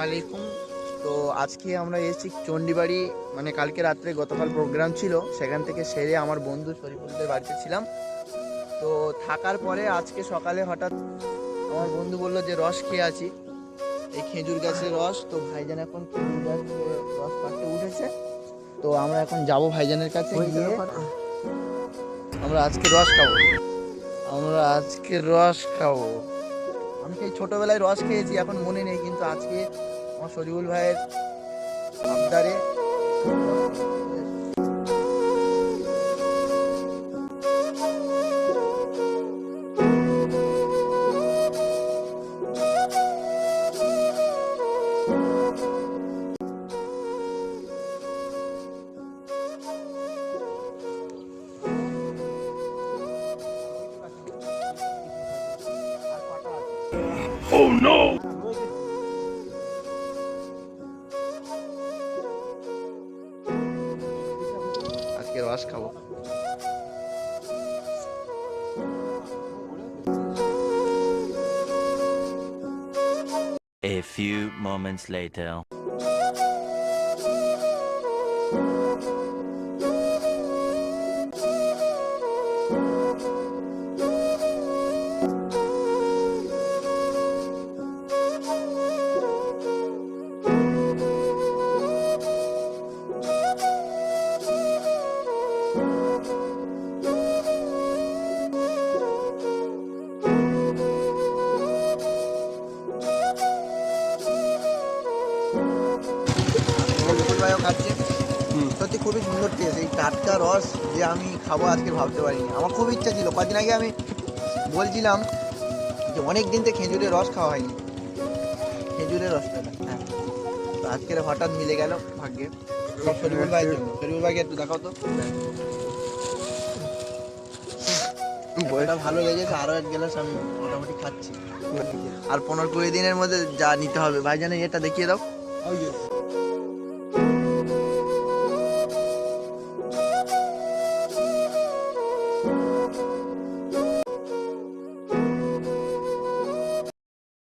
আলাইকুম। তো আজকে আমরা এসেছি চণ্ডীবাড়ি, মানে কালকে রাত্রে গতকাল প্রোগ্রাম ছিল, সেখান থেকে সেরে আমার বন্ধু শরীফুলদের বাড়িতে ছিলাম। তো থাকার পরে আজকে সকালে হঠাৎ আমার বন্ধু বললো যে রস খেয়ে আছি, এই খেজুর গাছের রস। তো ভাইজান এখন খেজুর গাছে রস পাড়তে উঠেছে। তো আমরা এখন যাব ভাইজানের কাছে গিয়ে আমরা আজকে রস খাবো। আমি সেই ছোটবেলায় রস খেয়েছি, এখন মনে নেই, কিন্তু আজকে আমার শরীফুল ভাইয়ের আবদারে আজকে রস খাবো। A few moments later. Shariful ভাইও খাচ্ছে, সত্যি খুবই সুন্দর টেস্ট। এই টাটকা রস যে আমি খাবো আজকে ভাবতে পারিনি। আমার খুব ইচ্ছা ছিল, কদিন আগে আমি বলছিলাম যে অনেক দিন থেকে খেজুরের রস খাওয়া হয়নি, খেজুরের রসটা। হ্যাঁ, তো আজকের হঠাৎ মিলে গেল ভাগ্যে। সব শরীফুল ভাইয়ের জন্য। শরীফুল ভাইকে একটু দেখাও তো। বইটা ভালো লেগেছে, আরো এক গ্লাস আমি মোটামুটি খাচ্ছি। আর 15-20 দিনের মধ্যে যা নিতে হবে ভাইজানের এটা দেখিয়ে দাও।